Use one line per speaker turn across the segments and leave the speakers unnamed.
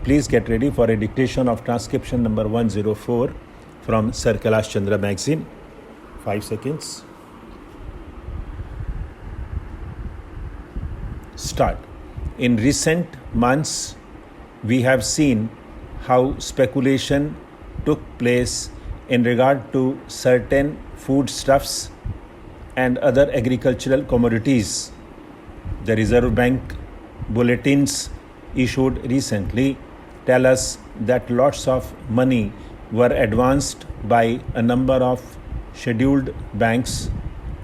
Please get ready for a dictation of transcription number 104 from Sir Kailash Chandra magazine. 5 seconds. Start. In recent months, we have seen how speculation took place in regard to certain foodstuffs and other agricultural commodities. The Reserve Bank bulletins issued recently tell us that lots of money were advanced by a number of scheduled banks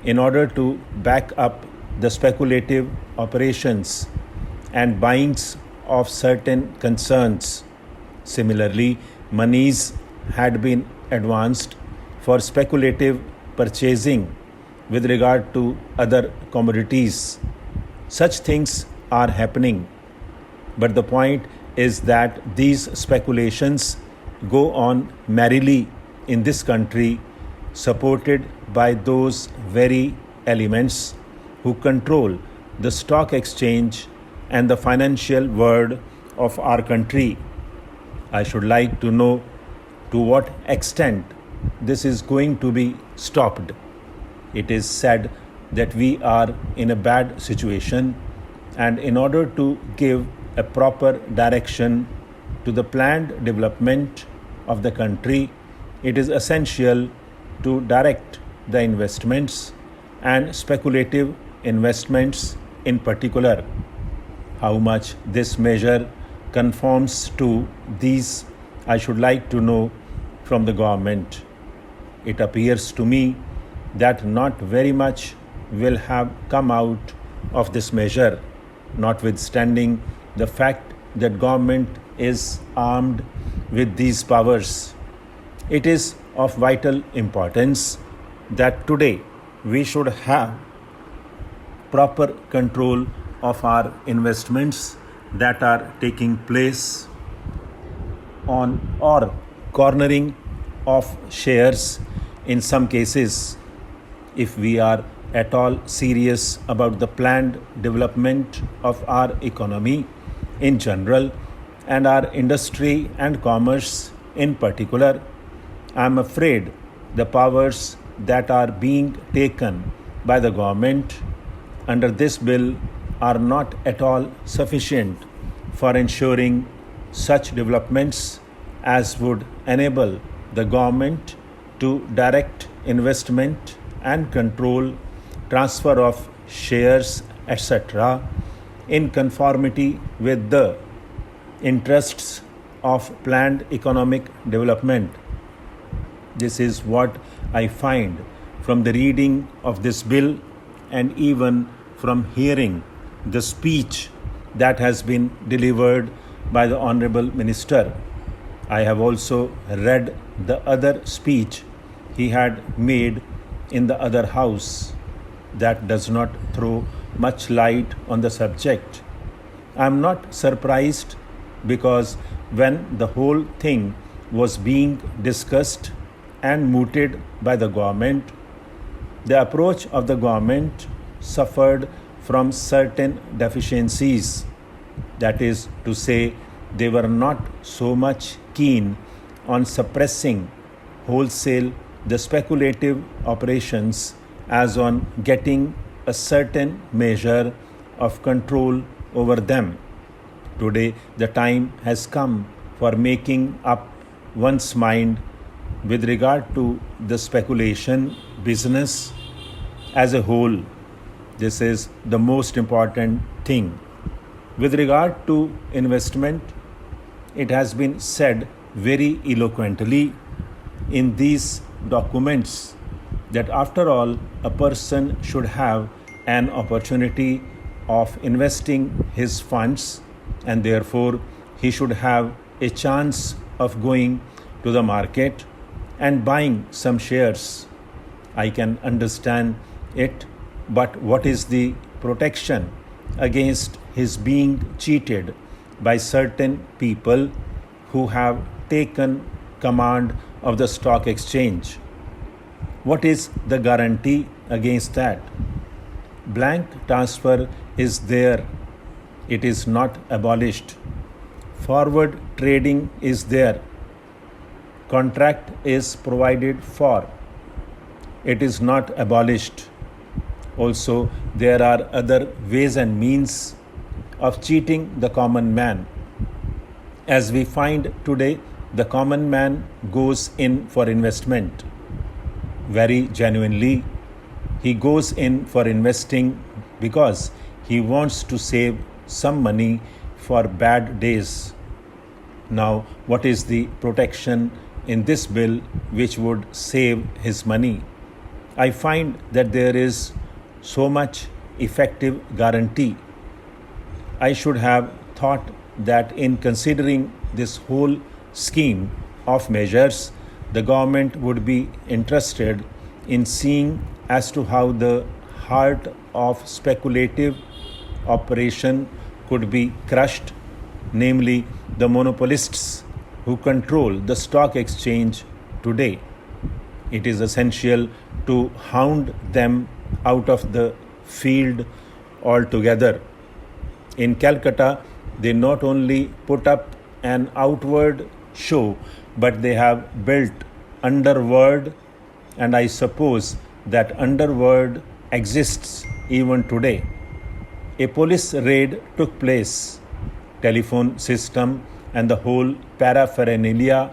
in order to back up the speculative operations and buyings of certain concerns. Similarly, monies had been advanced for speculative purchasing with regard to other commodities. Such things are happening, but the point is that these speculations go on merrily in this country, supported by those very elements who control the stock exchange and the financial world of our country. I should like to know to what extent this is going to be stopped. It is said that we are in a bad situation, and in order to give a proper direction to the planned development of the country, it is essential to direct the investments and speculative investments in particular. How much this measure conforms to these, I should like to know from the government. It appears to me that not very much will have come out of this measure, notwithstanding the fact that government is armed with these powers. It is of vital importance that today we should have proper control of our investments that are taking place on or cornering of shares in some cases. If we are at all serious about the planned development of our economy in general and our industry and commerce in particular, I am afraid the powers that are being taken by the government under this bill are not at all sufficient for ensuring such developments as would enable the government to direct investment and control transfer of shares, etc., in conformity with the interests of planned economic development. This is what I find from the reading of this bill and even from hearing the speech that has been delivered by the Honorable Minister. I have also read the other speech he had made in the other house. That does not throw much light on the subject. I am not surprised, because when the whole thing was being discussed and mooted by the government, the approach of the government suffered from certain deficiencies. That is to say, they were not so much keen on suppressing wholesale the speculative operations as on getting a certain measure of control over them. Today, the time has come for making up one's mind with regard to the speculation business as a whole. This is the most important thing. With regard to investment, it has been said very eloquently in these documents that after all, a person should have an opportunity of investing his funds, and therefore he should have a chance of going to the market and buying some shares. I can understand it, but what is the protection against his being cheated by certain people who have taken command of the stock exchange? What is the guarantee against that? Blank transfer is there. It is not abolished. Forward trading is there. Contract is provided for. It is not abolished. Also, there are other ways and means of cheating the common man. As we find today, the common man goes in for investment. Very genuinely, he goes in for investing because he wants to save some money for bad days. Now, what is the protection in this bill which would save his money? I find that there is so much effective guarantee. I should have thought that in considering this whole scheme of measures, the government would be interested in seeing as to how the heart of speculative operation could be crushed, namely the monopolists who control the stock exchange today. It is essential to hound them out of the field altogether. In Calcutta, they not only put up an outward show, but they have built underworld, and I suppose that underworld exists even today. A police raid took place. Telephone system and the whole paraphernalia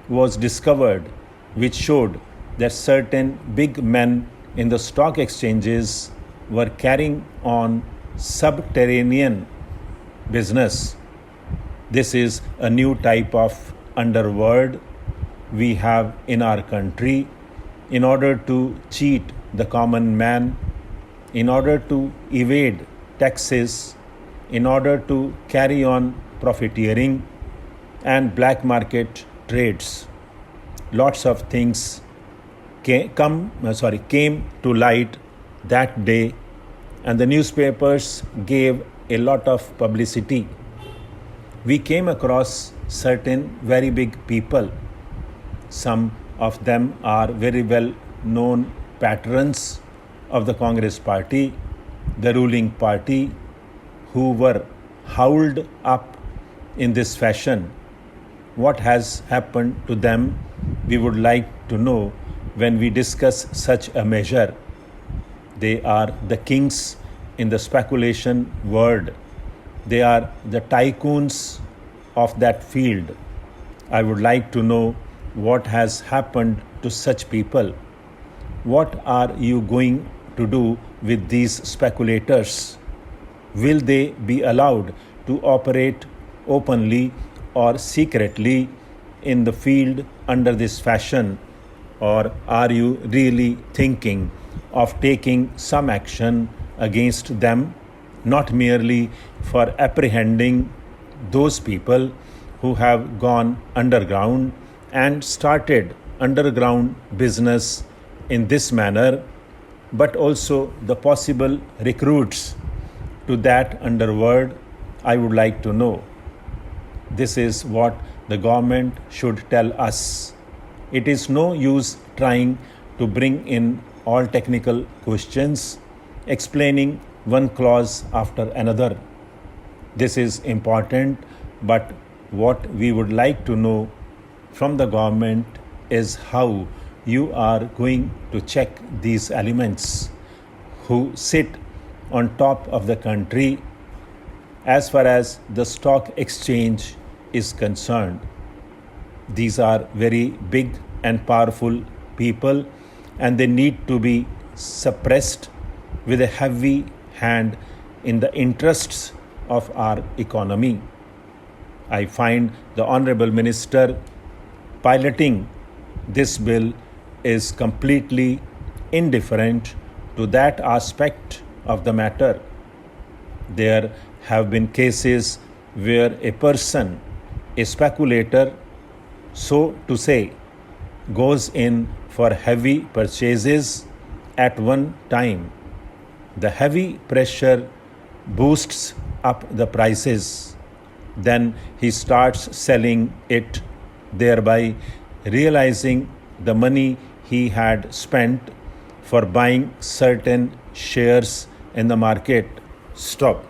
was discovered, which showed that certain big men in the stock exchanges were carrying on subterranean business. This is a new type of underworld we have in our country in order to cheat the common man, in order to evade taxes, in order to carry on profiteering and black market trades. Lots of things came to light that day, and the newspapers gave a lot of publicity. We came across certain very big people. Some of them are very well known patrons of the Congress party, the ruling party, who were howled up in this fashion. What has happened to them, we would like to know when we discuss such a measure. They are the kings in the speculation world. They are the tycoons of that field. I would like to know what has happened to such people. What are you going to do with these speculators? Will they be allowed to operate openly or secretly in the field under this fashion? Or are you really thinking of taking some action against them, not merely for apprehending those people who have gone underground and started underground business in this manner, but also the possible recruits to that underworld? I would like to know. This is what the government should tell us. It is no use trying to bring in all technical questions, explaining one clause after another. This is important, but what we would like to know from the government is how you are going to check these elements who sit on top of the country as far as the stock exchange is concerned. These are very big and powerful people, and they need to be suppressed with a heavy hand in the interests of our economy. I find the Honorable Minister piloting this bill is completely indifferent to that aspect of the matter. There have been cases where a person, a speculator, so to say, goes in for heavy purchases at one time. The heavy pressure boosts up the prices. Then he starts selling it, thereby realizing the money he had spent for buying certain shares in the market. Stop.